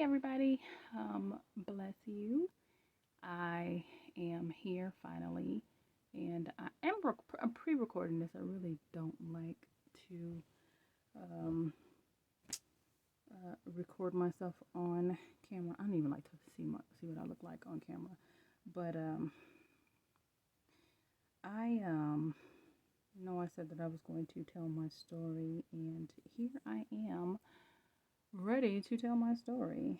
everybody. Bless you. I am here finally, and I'm pre-recording this. I really don't like to um, record myself on camera. I don't even like to see what I look like on camera. But I know I said that I was going to tell my story, and here I am, ready to tell my story.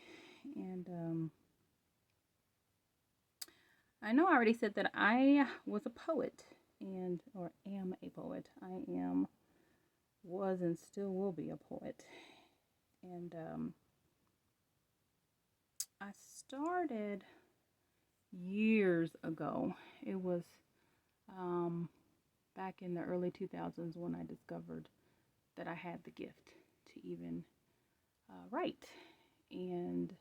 And I know I already said that I was a poet or am a poet. Was, and still will be a poet. And I started years ago. It was back in the early 2000s when I discovered that I had the gift to even write. And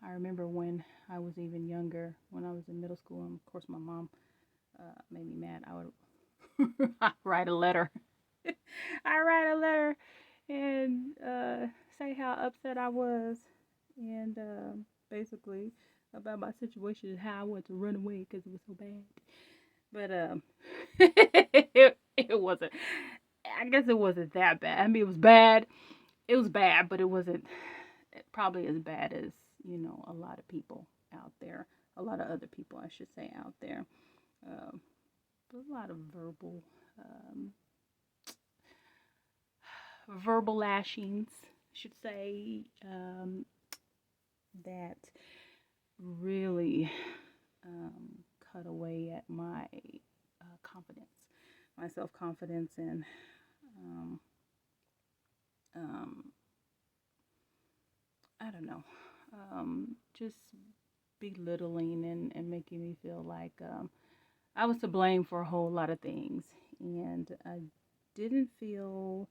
I remember when I was even younger, when I was in middle school, and of course my mom made me mad. I would write a letter. I write a letter and say how upset I was, and basically about my situation and how I wanted to run away because it was so bad. But it wasn't. I guess it wasn't that bad. I mean, it was bad. It was bad, but it wasn't probably as bad as, a lot of people out there, a lot of other people, I should say, out there. A lot of verbal lashings, I should say, that really cut away at my confidence, my self-confidence, and I don't know, just belittling and making me feel like I was to blame for a whole lot of things. And I didn't feel,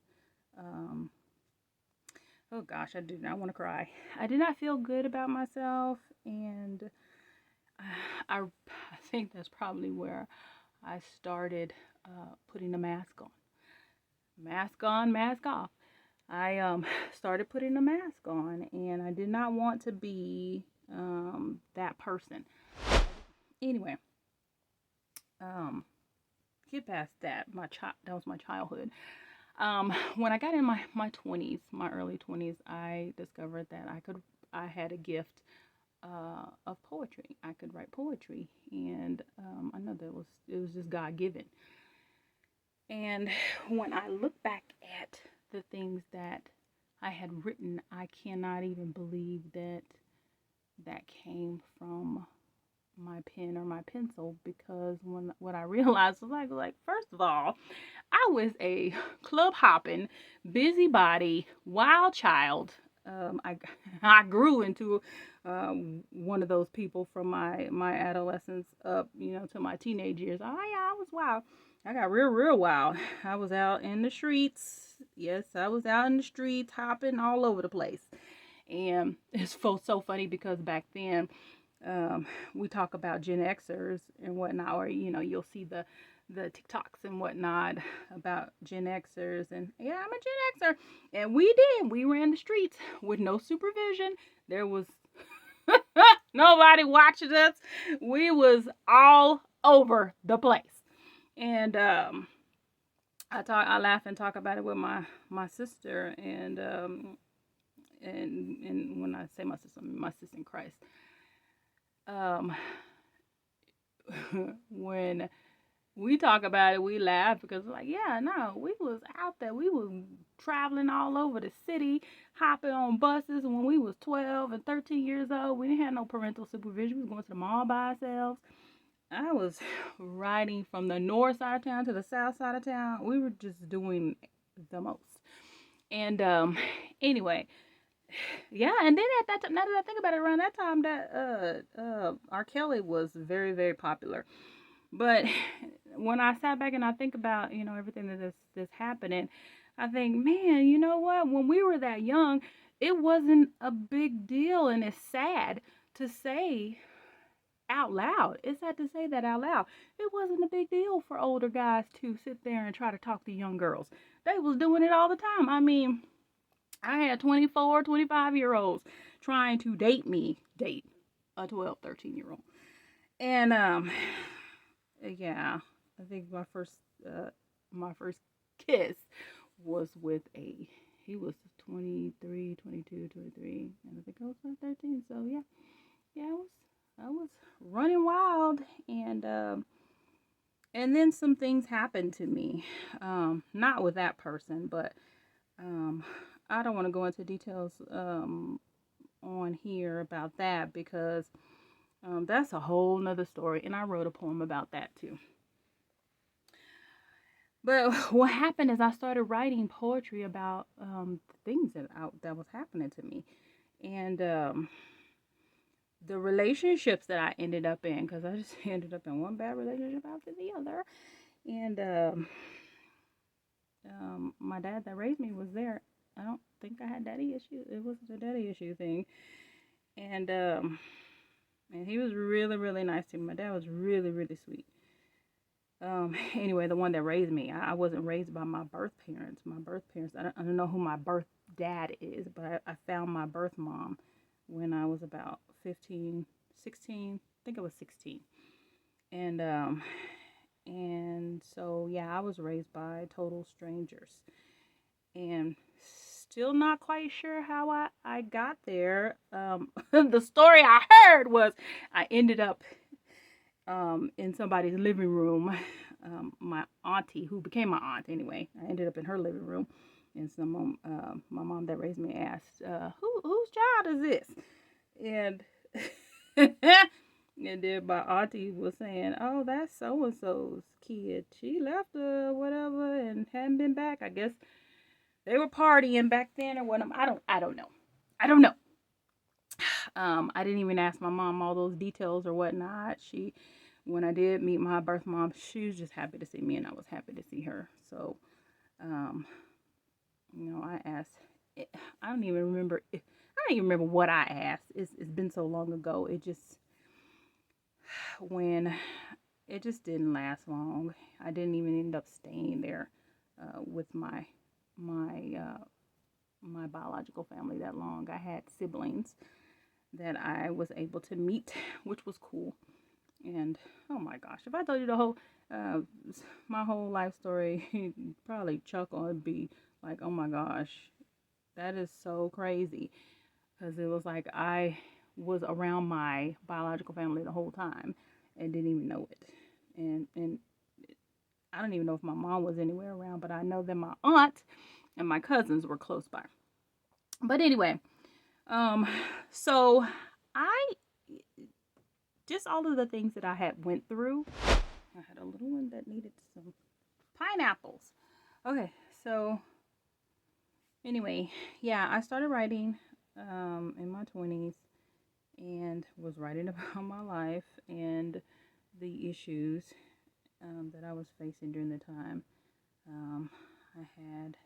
oh gosh, I do not want to cry. I did not feel good about myself. And I think that's probably where I started putting a mask on. Mask on, mask off. I started putting a mask on, and I did not want to be that person. Anyway, get past that. That was my childhood. When I got in my 20s, my early 20s, I discovered that I had a gift of poetry. I could write poetry, and I know it was just God given. And when I look back at the things that I had written, I cannot even believe that came from my pen or my pencil, because what I realized was like first of all, I was a club hopping, busybody, wild child. I grew into one of those people from my adolescence up, to my teenage years. Oh yeah, I was wild. I got real wild. I was out in the streets. Yes, I was out in the streets, hopping all over the place. And it's so funny because back then, we talk about Gen Xers and whatnot, or you'll see the TikToks and whatnot about Gen Xers, and yeah, I'm a Gen Xer, and we ran the streets with no supervision. There was nobody watching us. We was all over the place. And I laugh and talk about it with my sister, and when I say my sister, I mean my sister in Christ. When we talk about it, we laugh because like, yeah, no, we was out there. We was traveling all over the city, hopping on buses when we was 12 and 13 years old. We didn't have no parental supervision. We was going to the mall by ourselves. I was riding from the north side of town to the south side of town. We were just doing the most. And anyway, yeah, and then at that time, now that I think about it, around that time, that R. Kelly was very, very popular. But when I sat back and I think about, everything that's happening, I think, man, you know what? When we were that young, it wasn't a big deal, and it's sad to say out loud. It's sad to say that out loud. It wasn't a big deal for older guys to sit there and try to talk to young girls. They was doing it all the time. I mean, I had 24, 25-year-olds trying to date a 12, 13-year-old. And yeah, I think my first kiss was with he was 23, 22, 23, and I think I was like 13. So yeah, I was running wild, and then some things happened to me. Not with that person, but um, I don't want to go into details on here about that because that's a whole nother story, and I wrote a poem about that too. But what happened is I started writing poetry about things that was happening to me, and the relationships that I ended up in, because I just ended up in one bad relationship after the other, and my dad that raised me was there. I don't think I had daddy issues. It wasn't a daddy issue thing, and he was really really nice to me. My dad was really really sweet. Anyway, the one that raised me, I wasn't raised by my birth parents. My birth parents, I don't know who my birth dad is, but I found my birth mom when I was about 15, 16. I think I was 16. And so yeah, I was raised by total strangers. And still not quite sure how I got there. The story I heard was I ended up in somebody's living room. My auntie, who became my aunt anyway, I ended up in her living room, and my mom that raised me asked, "Whose child is this?" And and then my auntie was saying, "Oh, that's so and so's kid. She left whatever and hadn't been back. I guess they were partying back then or what." I don't know. I don't know. I didn't even ask my mom all those details or whatnot. When I did meet my birth mom, she was just happy to see me, and I was happy to see her. So, um, I asked. I don't even remember. I don't even remember what I asked. It's been so long ago. When it just didn't last long. I didn't even end up staying there with my my biological family that long. I had siblings that I was able to meet, which was cool. And oh my gosh, if I told you the whole uh, my whole life story, you'd probably chuckle and be like, "Oh my gosh, that is so crazy," because it was like I was around my biological family the whole time and didn't even know it. And I don't even know if my mom was anywhere around, but I know that my aunt and my cousins were close by. But anyway, um, so I just all of the things that I had went through. I had a little one that needed some pineapples. Okay, so anyway, yeah, I started writing in my 20s and was writing about my life and the issues that I was facing during the time. I had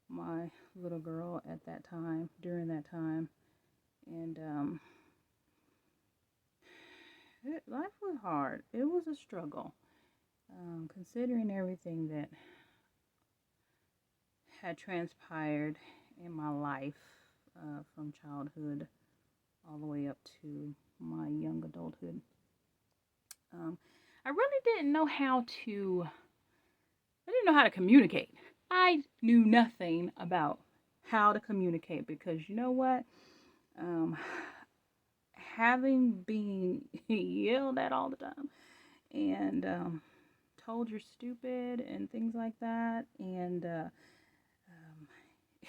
my little girl at that time, during that time, and life was hard. It was a struggle, considering everything that had transpired in my life from childhood all the way up to my young adulthood. I really didn't know how to. I didn't know how to communicate. I knew nothing about how to communicate because you know what? Um, Having been yelled at all the time and told you're stupid and things like that, and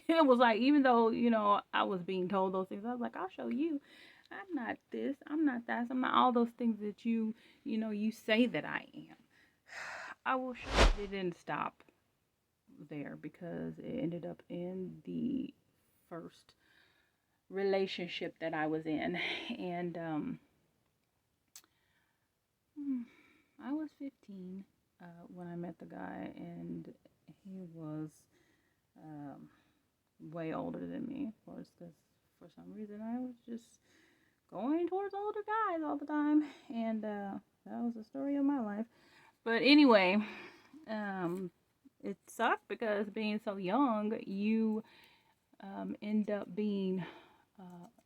it was like even though I was being told those things, I was like, I'll show you. I'm not this. I'm not that. I'm not all those things that you say that I am. I will show you. It didn't stop there because it ended up in the first relationship that I was in, and I was 15 when I met the guy, and he was um, way older than me, of course, because for some reason I was just going towards older guys all the time, and that was the story of my life. But anyway, um, it sucked because being so young, you end up being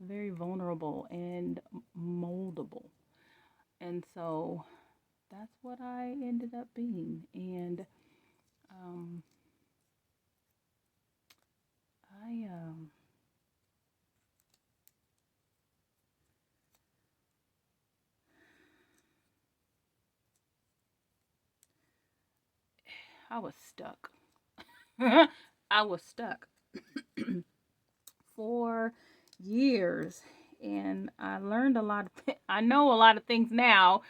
very vulnerable and moldable. And so that's what I ended up being. And um, I I was stuck. I was stuck for years, and I learned a lot of I know a lot of things now.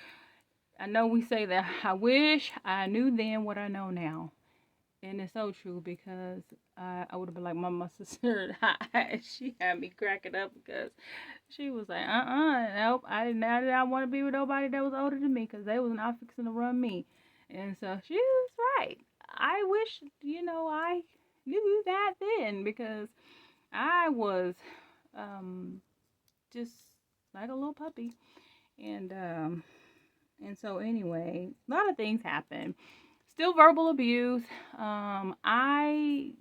I know we say that I wish I knew then what I know now. And it's so true because I would have been like my sister. She had me cracking up because she was like, nope, I did not want to be with nobody that was older than me because they was not fixing to run me. And so she was right. I wish, I knew that then because I was just like a little puppy. And so anyway, a lot of things happen. Still verbal abuse. I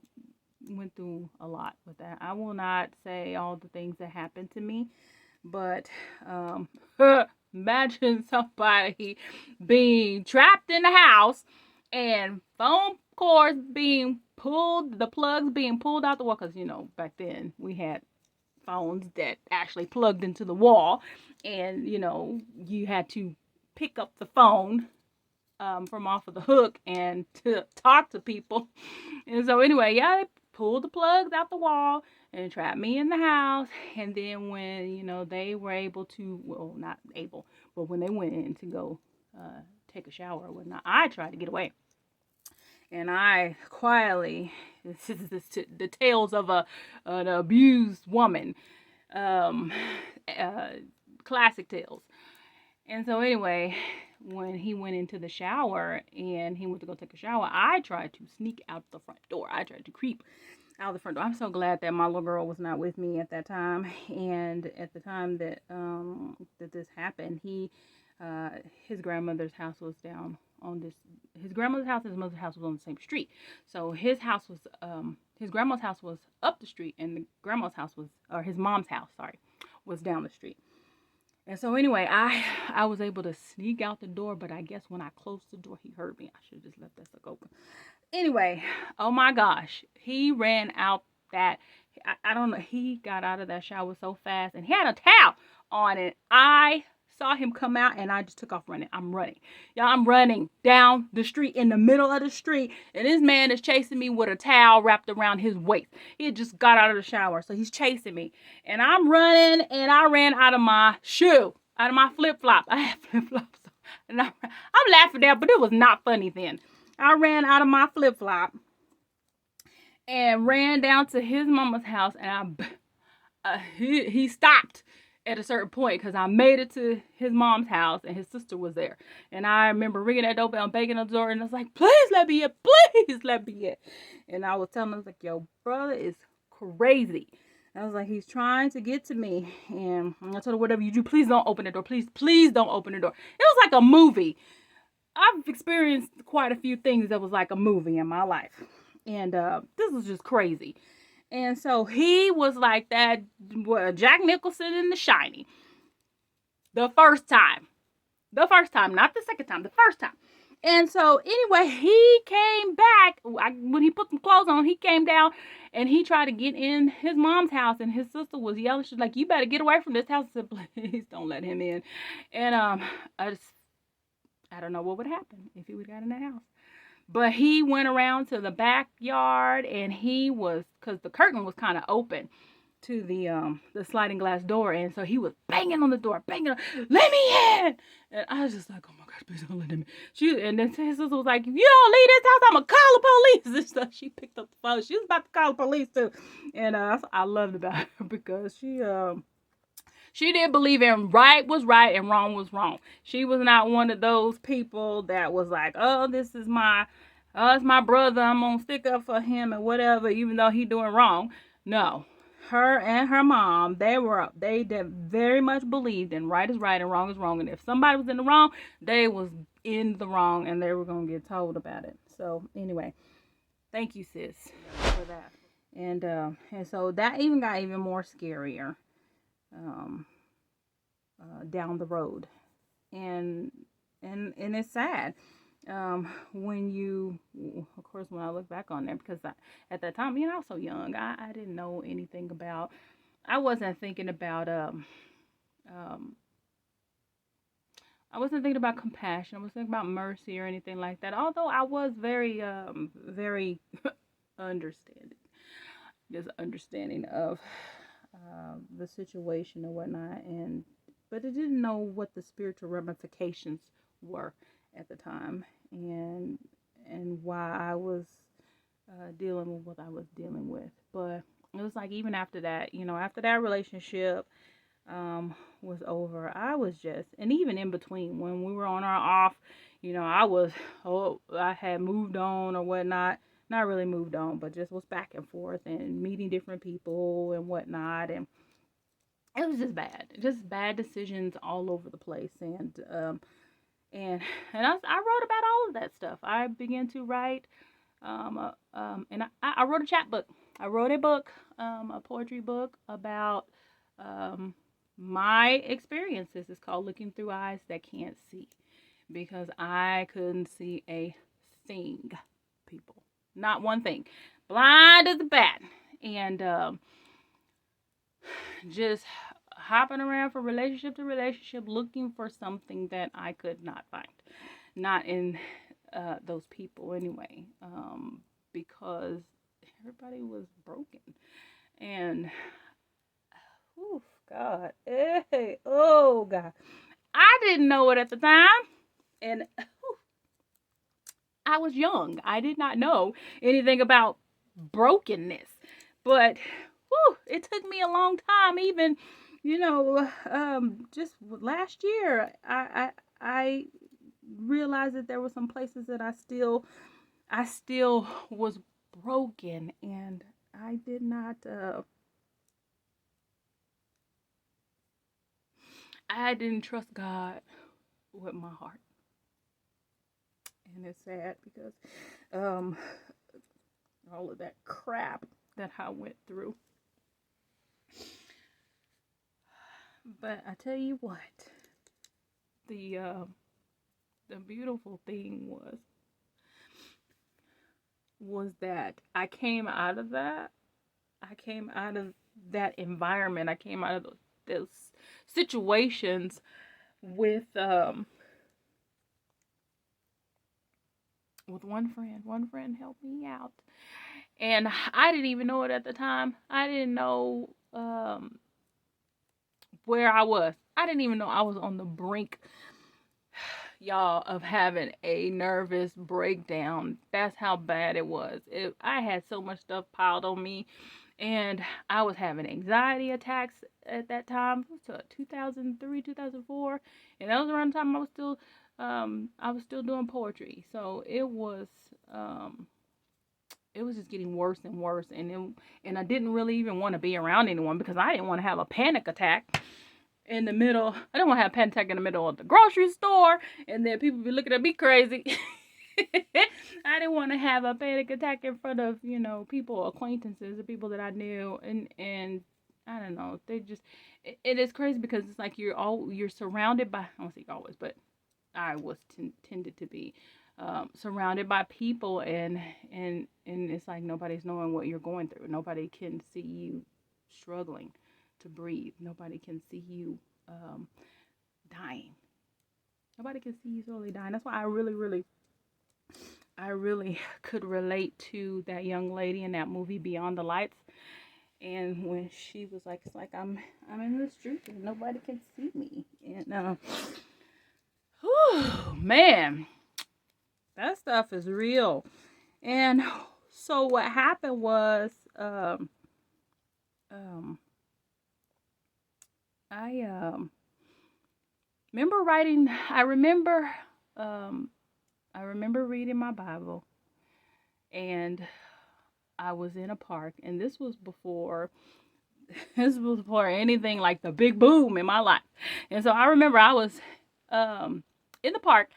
went through a lot with that. I will not say all the things that happened to me, but imagine somebody being trapped in the house and phone cords being pulled, the plugs being pulled out the wall. Because, back then we had phones that actually plugged into the wall, and, you had to pick up the phone from off of the hook and to talk to people. And so anyway, yeah, they pulled the plugs out the wall and trapped me in the house. And then when, they were able to, well, not able, but when they went in to go take a shower or whatnot, I tried to get away. And I quietly, this is the tales of an abused woman, um, uh, classic tales. And so anyway, when he went into the shower and he went to go take a shower, I tried to sneak out the front door. I tried to creep out the front door. I'm so glad that my little girl was not with me at that time. And at the time that that this happened, his grandmother's house was down on this. His grandmother's house and his mother's house was on the same street. So his house was his grandma's house was up the street, and the grandma's house was, or his mom's house, sorry, was down the street. And so anyway, I was able to sneak out the door, but I guess when I closed the door, he heard me. I should have just left that stuff open. Anyway, oh my gosh, he ran out that, I don't know, he got out of that shower so fast, and he had a towel on it. I saw him come out, and I just took off running. I'm running. Y'all, I'm running down the street, in the middle of the street, and this man is chasing me with a towel wrapped around his waist. He had just got out of the shower, so he's chasing me. And I'm running, and I ran out of my shoe, out of my flip-flop. I had flip-flops, and I'm laughing now, but it was not funny then. I ran out of my flip-flop and ran down to his mama's house, and he stopped at a certain point because I made it to his mom's house and his sister was there. And I remember ringing that doorbell and banging on the door, and I was like, please let me in, please let me in. And I was telling him, I was like, yo, brother is crazy. I was like, he's trying to get to me. And I told her, whatever you do, please don't open the door. Please don't open the door. It was like a movie. I've experienced quite a few things that was like a movie in my life. And this was just crazy. And so he was like that, Jack Nicholson in The Shining. The first time, not the second time, the first time. And so anyway, he came back. When he put some clothes on, he came down and he tried to get in his mom's house, and his sister was yelling. She's like, you better get away from this house. I said, please don't let him in. And I don't know what would happen if he would have got in that house. But he went around to the backyard, and he was, because the curtain was kind of open to the sliding glass door, and so he was banging on the door, banging, let me in. And I was just like, oh my gosh, please don't let him in. And then his sister was like, if you don't leave this house, I'm gonna call the police. And so she picked up the phone. She was about to call the police too. And I loved about her because she did believe in right was right and wrong was wrong. She was not one of those people that was like, oh, this is it's my brother, I'm gonna stick up for him and whatever, even though he doing wrong. No. Her and her mom, they very much believed in right is right and wrong is wrong. And if somebody was in the wrong, they was in the wrong, and they were gonna get told about it. So anyway, thank you, sis, for that. And so that even got even more scarier um, down the road. And and it's sad when you, of course, when I look back on that, because at that time, I was so young. I didn't know anything about. I wasn't thinking about um, I wasn't thinking about compassion. I wasn't thinking about mercy or anything like that. Although I was very understanding, just understanding of the situation and whatnot, and but I didn't know what the spiritual ramifications were at the time, and why I was dealing with what I was dealing with. But it was like even after that, after that relationship was over, I was just, and even in between when we were on our off, I had moved on or whatnot. Not really moved on, but just was back and forth and meeting different people and whatnot, and it was just bad decisions all over the place, and I wrote about all of that stuff. I began to write, and I wrote a chapbook. I wrote a book, a poetry book about my experiences. It's called Looking Through Eyes That Can't See, because I couldn't see a thing, people, not one thing, blind as a bat, and just hopping around from relationship to relationship looking for something that I could not find. Not in those people anyway, because everybody was broken. And, oh, God. Hey, oh, God. I didn't know it at the time. And I was young. I did not know anything about brokenness. But it took me a long time. Even, just last year, I realized that there were some places that I still was broken, and I did not. I didn't trust God with my heart, and it's sad because um, all of that crap that I went through. But I tell you what, the the beautiful thing was that I came out of that. I came out of that environment. I came out of those situations with one friend. One friend helped me out, and I didn't even know it at the time. I didn't know where I was. I didn't even know I was on the brink, y'all, of having a nervous breakdown. That's how bad it was. I had so much stuff piled on me, and I was having anxiety attacks at that time. It was 2003, 2004, and that was around the time I was still doing poetry. So it was just getting worse and worse, and I didn't really even want to be around anyone because I didn't want to have a panic attack in the middle. I didn't want to have a panic attack in the middle of the grocery store, and then people be looking at me crazy. I didn't want to have a panic attack in front of, people, acquaintances, the people that I knew, and I don't know. They just it is crazy because it's like you're surrounded by, I don't say always, but I was tended to be surrounded by people, and it's like nobody's knowing what you're going through. Nobody can see you struggling to breathe. Nobody can see you dying. Nobody can see you slowly dying. That's why I really could relate to that young lady in that movie Beyond the Lights. And when she was like, it's like I'm in the street and nobody can see me. And man, that stuff is real. And so what happened was, um, I remember writing. I remember reading my Bible, and I was in a park, and this was before anything like the big boom in my life. And so I remember I was in the park,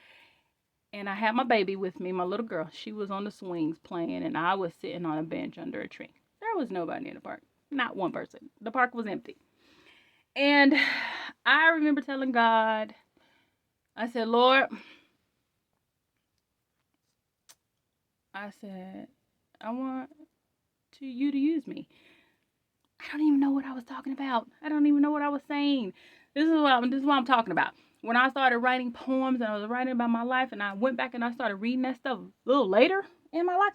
and I had my baby with me, my little girl. She was on the swings playing, and I was sitting on a bench under a tree. There There was nobody in the park. Not one person. The park was empty. And I remember telling God, I said, Lord, I said, I want you to use me. I don't even know what I was talking about. I don't even know what I was saying. This is what I'm talking about. When I started writing poems and I was writing about my life and I went back and I started reading that stuff a little later in my life,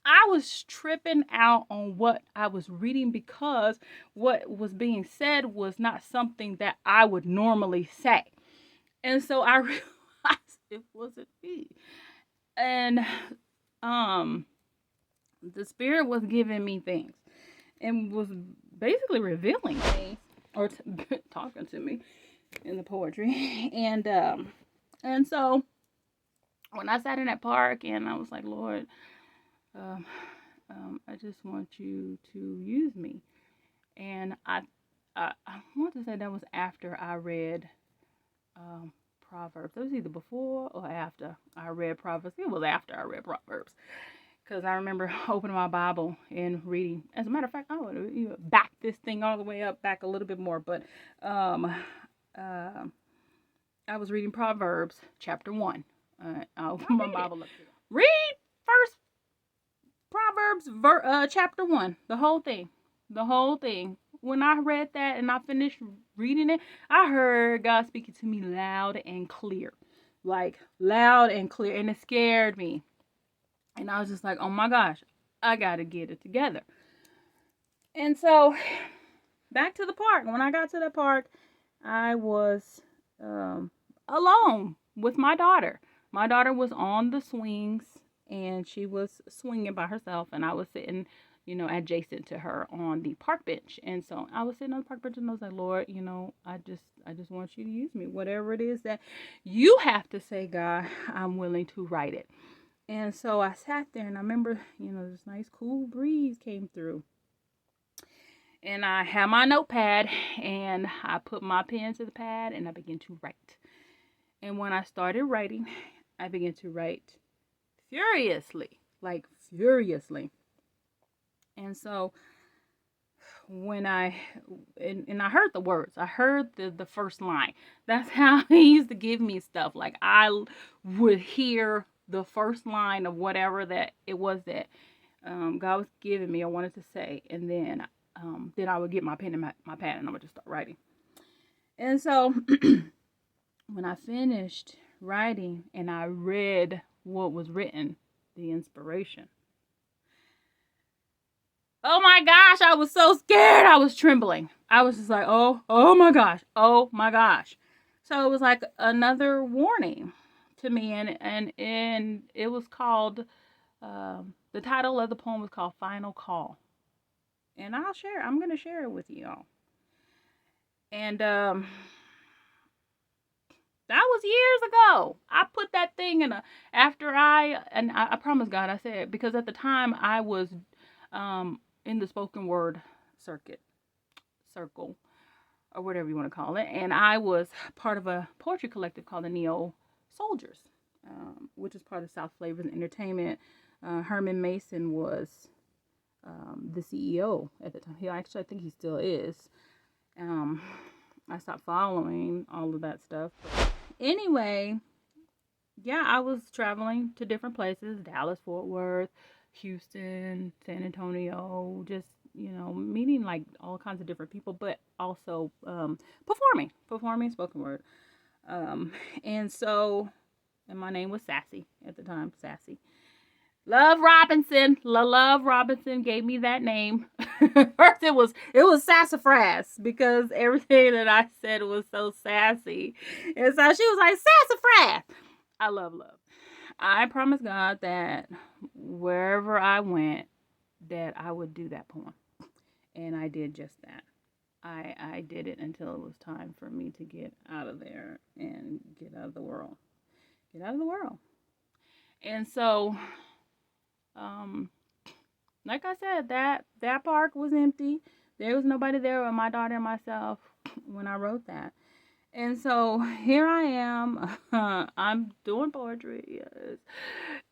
I was tripping out on what I was reading because what was being said was not something that I would normally say. And so I realized it wasn't me. And the spirit was giving me things and was basically revealing things or talking to me in the poetry. And so when I sat in that park and I was like, Lord, I just want you to use me. And I want to say that was after I read Proverbs. It was either before or after I read Proverbs. It was after I read Proverbs. Because I remember opening my Bible and reading. As a matter of fact, I would back this thing all the way up, back a little bit more. But I was reading Proverbs chapter 1. I'll open my Bible up. Read first Proverbs chapter 1. The whole thing. The whole thing. When I read that and I finished reading it, I heard God speaking to me loud and clear. Like, loud and clear. And it scared me. And I was just like, oh my gosh, I got to get it together. And so, back to the park. When I got to the park, I was alone with my daughter. My daughter was on the swings and she was swinging by herself. And I was sitting, adjacent to her on the park bench. And so I was sitting on the park bench and I was like, Lord, I just want you to use me. Whatever it is that you have to say, God, I'm willing to write it. And so I sat there and I remember, this nice cool breeze came through. And I had my notepad and I put my pen to the pad and I began to write. And when I started writing, I began to write furiously, like furiously. And so when I heard the words, I heard the first line. That's how he used to give me stuff. Like I would hear the first line of whatever that it was that God was giving me, I wanted to say, and then I would get my pen and my pad and I would just start writing. And so when I finished writing and I read what was written, the inspiration, oh my gosh, I was so scared. I was trembling. I was just like, oh my gosh, oh my gosh. So it was like another warning to me, and it was called, the title of the poem was called Final Call. And I'm going to share it with you all. And that was years ago. I put that thing in I promised God, I said, because at the time I was in the spoken word circle, or whatever you want to call it. And I was part of a poetry collective called the Neo Soldiers, which is part of South Flavors and Entertainment. Herman Mason was the CEO at the time. I think he still is. I stopped following all of that stuff. But anyway, yeah, I was traveling to different places: Dallas, Fort Worth, Houston, San Antonio, just, meeting like all kinds of different people, but also performing spoken word. And my name was Sassy at the time, Sassy. Love Robinson gave me that name. First it was sassafras because everything that I said was so sassy. And so she was like, sassafras. I love. I promised God that wherever I went, that I would do that poem. And I did just that. I did it until it was time for me to get out of there and get out of the world. And so, like I said, that park was empty. There was nobody there but my daughter and myself when I wrote that. And so here I am. I'm doing poetry, yes.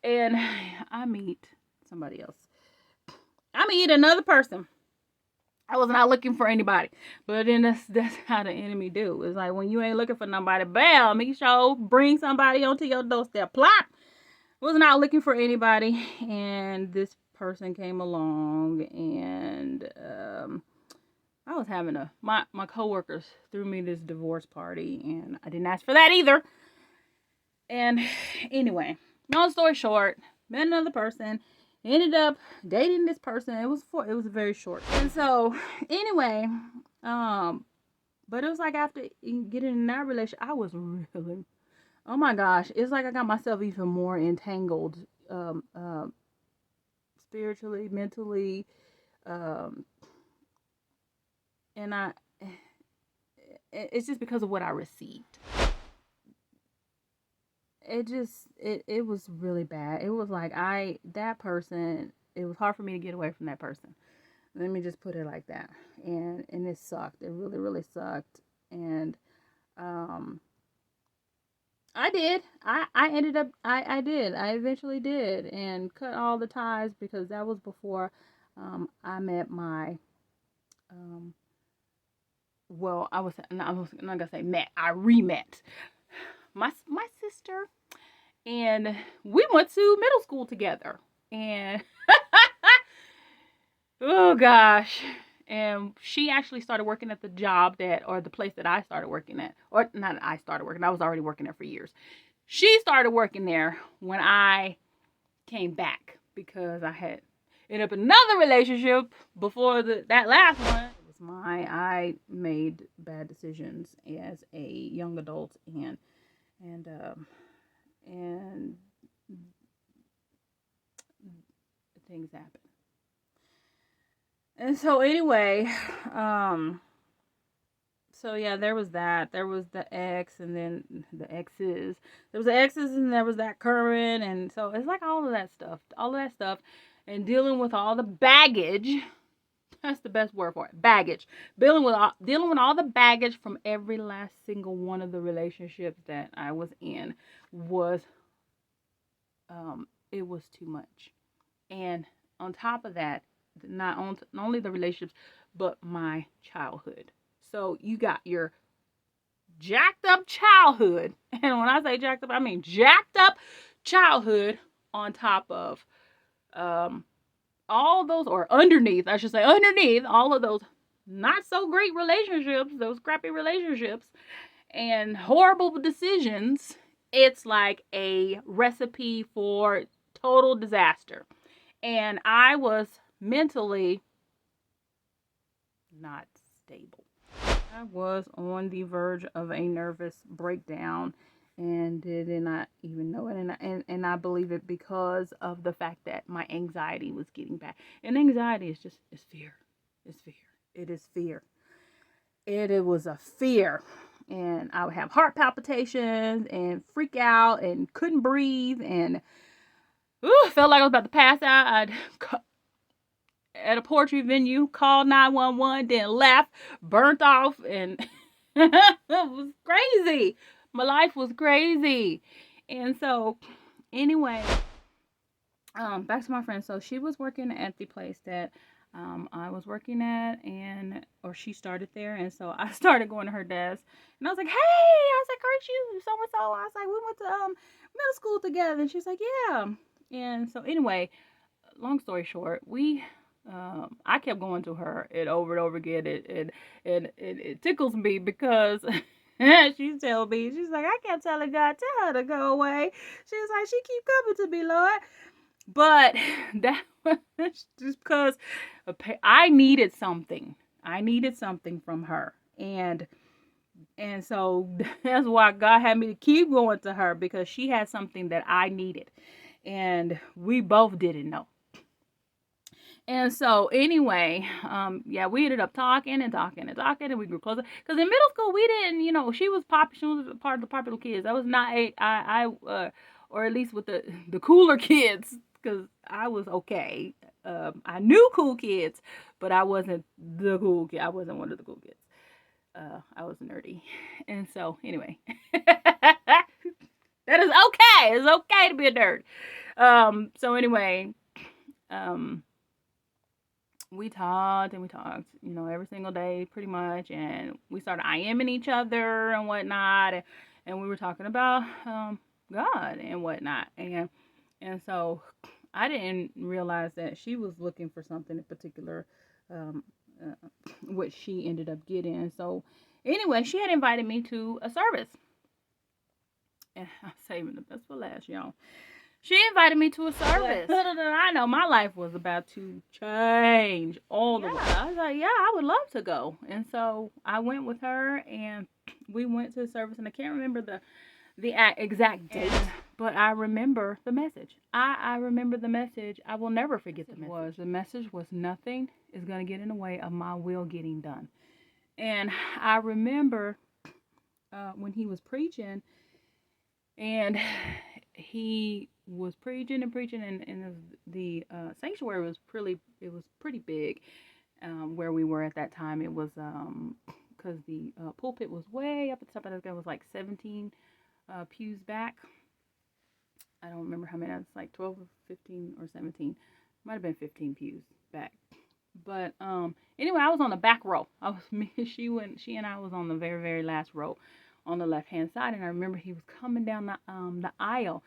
And I meet somebody else. I'm gonna eat another person. I was not looking for anybody. But then that's how the enemy do. It's like when you ain't looking for nobody, bam, he sure bring somebody onto your doorstep. Plop. Was not looking for anybody, and this person came along, and I was having my coworkers threw me this divorce party, and I didn't ask for that either. And anyway, long story short, met another person, ended up dating this person. It was very short. And so anyway, but it was like after getting in that relationship, I was really, oh my gosh, it's like I got myself even more entangled, spiritually, mentally, um, and it's just because of what I received. It was really bad. It was like that person, it was hard for me to get away from that person. Let me just put it like that. And it sucked. It really, really sucked. And I did. I ended up I did. I eventually did and cut all the ties because that was before I met my well, I was not gonna say met. I re-met my sister, and we went to middle school together. And oh gosh, and she actually started working at the job or the place that I started working at, or not. I started working. I was already working there for years. She started working there when I came back because I had ended up in another relationship before that last one. It was I made bad decisions as a young adult, and things happen. And so anyway, so yeah, there was that. There was the ex, and then the exes. There was the exes, and there was that current, and so it's like all of that stuff, and dealing with all the baggage. That's the best word for it. Baggage. Dealing with all the baggage from every last single one of the relationships that I was in was it was too much. And on top of that, not only the relationships, but my childhood. So you got your jacked up childhood. And when I say jacked up, I mean jacked up childhood on top of all those, or underneath, I should say, underneath all of those not so great relationships, those crappy relationships, and horrible decisions. It's like a recipe for total disaster. And I was mentally not stable. I was on the verge of a nervous breakdown and did not even know it. And I believe it because of the fact that my anxiety was getting bad. And anxiety is fear. It's fear. It is fear. It was a fear. And I would have heart palpitations and freak out and couldn't breathe and felt like I was about to pass out. I'd at a poetry venue, called 911, then left, burnt off, and it was crazy. My life was crazy. And so, anyway, back to my friend. So she was working at the place that I was working at, or she started there, and so I started going to her desk, and I was like, "Hey," I was like, "Aren't you so and so?" I was like, "We went to middle school together," and she's like, "Yeah." And so anyway, long story short, I kept going to her over and over again. It tickles me because she's telling me, she's like, I kept telling God, tell her to go away. She's like, she keep coming to me, Lord. But that was just because I needed something. I needed something from her. And so that's why God had me to keep going to her, because she had something that I needed. And we both didn't know. And so anyway, yeah, we ended up talking, and we grew closer. Because in middle school, we didn't, she was part of the popular kids. I was not or at least with the cooler kids, because I was okay. I knew cool kids, but I wasn't the cool kid. I wasn't one of the cool kids. I was nerdy. And so anyway, that is okay. It's okay to be a nerd. So anyway, we talked and we talked, every single day pretty much, and we started IMing each other and whatnot, and we were talking about God and whatnot, and so I didn't realize that she was looking for something in particular, um, uh, which she ended up getting. So anyway, she had invited me to a service, and I'm saving the best for last, y'all. She invited me to a service. Little did I know my life was about to change all the way. I was like, yeah, I would love to go. And so I went with her, and we went to the service, and I can't remember the exact date, but I remember the message. I remember the message. I will never forget the message. The message was nothing is going to get in the way of my will getting done. And I remember when he was preaching, and he was preaching and preaching, and the sanctuary was pretty big where we were at that time. It was because the pulpit was way up at the top. I think it was like 17 pews back. I don't remember how many. It's like 12 or 15 or 17. Might have been 15 pews back. But anyway, I was on the back row. She and I was on the very, very last row on the left hand side, and I remember he was coming down the aisle,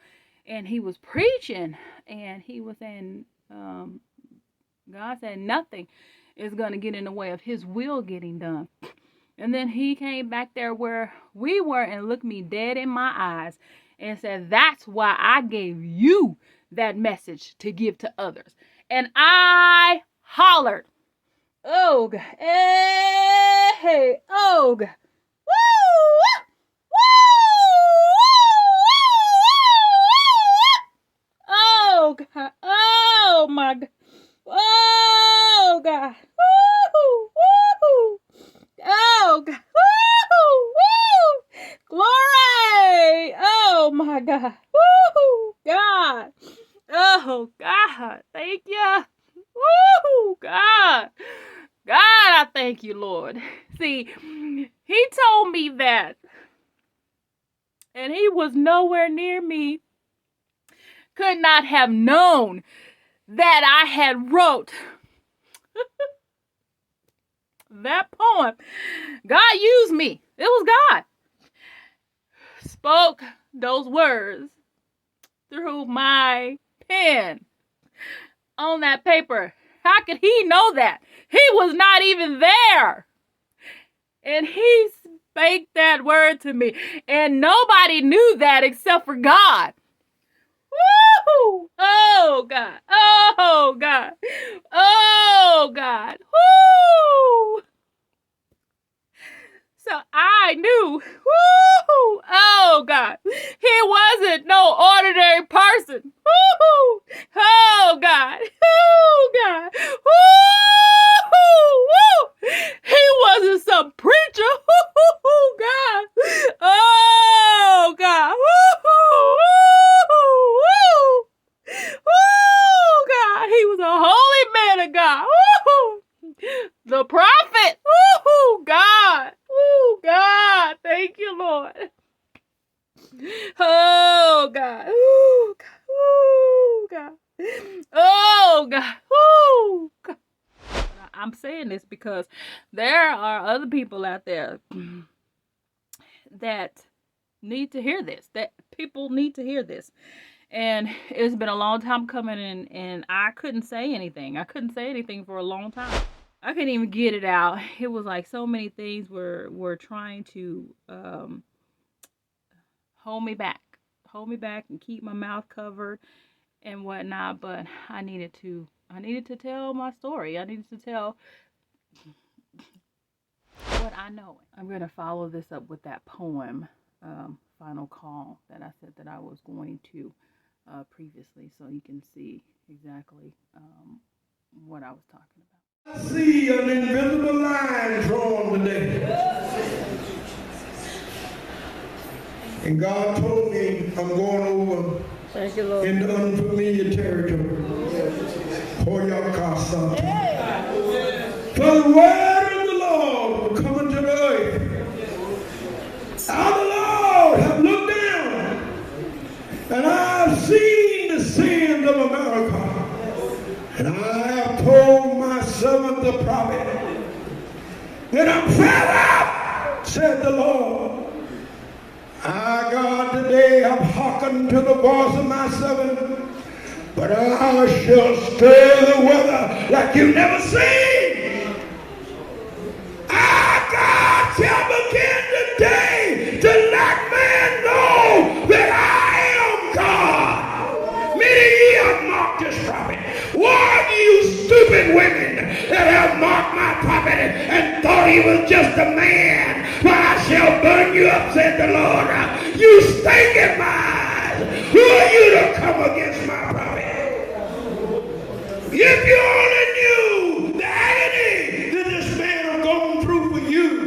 and he was preaching, and he was saying, God said nothing is going to get in the way of his will getting done. And then he came back there where we were and looked me dead in my eyes and said, that's why I gave you that message to give to others. And I hollered, oh God, hey, oh God, woo, oh God, oh my God, oh God, woo, woo, oh God, woo, woo, glory, oh my God, woo, God, oh God, thank you, woo, God, I thank you, Lord. See, he told me that, and he was nowhere near me, could not have known that I had wrote that poem. God used me. It was God. Spoke those words through my pen on that paper. How could he know that? He was not even there. And he spake that word to me. And nobody knew that except for God. Woo! Oh, God. Oh, God. Oh, God. Woo! So I knew, woo! Oh, God. He wasn't no ordinary person. Woo! Oh, God. Oh, God. Woo! Woo! He wasn't some preacher. Woo! God. Oh, God. Woo! Woo! Woo! God. He was a holy man of God. Woo! The prophet. Woo! God. Woo! God. Thank you, Lord. Oh, God. Oh, God. Oh, God. Oh, God. I'm saying this because there are other people out there that need to hear this, that people need to hear this. And it's been a long time coming, and I couldn't say anything. I couldn't say anything for a long time. I couldn't even get it out. It was like so many things were trying to hold me back and keep my mouth covered and whatnot. But I needed to tell my story. I needed to tell what I know. I'm going to follow this up with that poem, Final Call, that I said that I was going to previously, so you can see exactly what I was talking about. I see an invisible line drawn today. And God told me I'm going over into unfamiliar territory. For the word of the Lord will come into the earth. I, the Lord, have looked down, and I have seen the sins of America. And I have told myself prophet. Then I'm fed up, said the Lord. God, today I've hearkened to the voice of my servant, but I shall stir the weather like you've never seen. God shall begin today to let man know that I am God. Many ye have mocked this prophet. Woe to you stupid women that have mocked my prophet and thought he was just a man. For I shall burn you up, said the Lord. You stinking eyes. Who are you to come against my prophet? If you only knew the agony that this man is going through for you.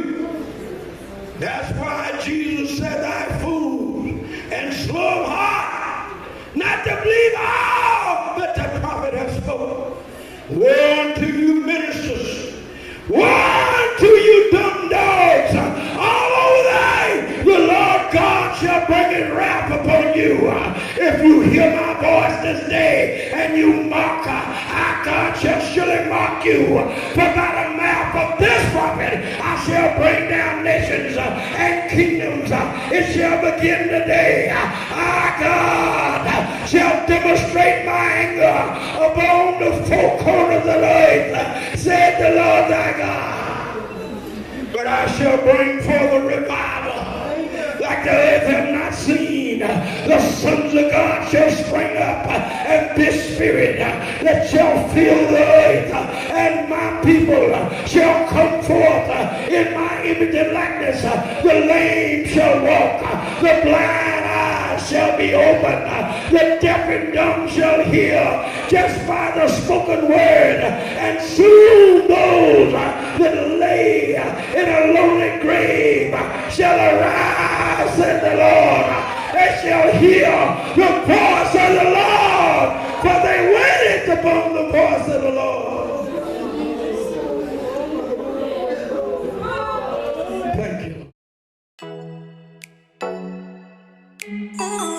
That's why Jesus said, thy fools and slow of heart, not to believe all that the prophet has spoken. Woe unto you ministers. Woe unto you dumb dogs. All over there, the Lord God shall bring his wrath upon you. If you hear my voice this day and you mock, our God shall surely mock you. For by the mouth of this prophet I shall bring down nations and kingdoms. It shall begin today. Our God shall demonstrate my anger upon the four corners of the earth, said the Lord thy God. But I shall bring forth a revival like the earth have not seen. The sons of God shall spring up, and this spirit that shall fill the earth, and my people shall come forth in my image and likeness. The lame shall walk, the blind eyes shall be opened, the deaf and dumb shall hear just by the spoken word. And soon those that lay in a lonely grave shall arise, said the Lord. They shall hear the voice of the Lord, for they waited upon the voice of the Lord. Thank you.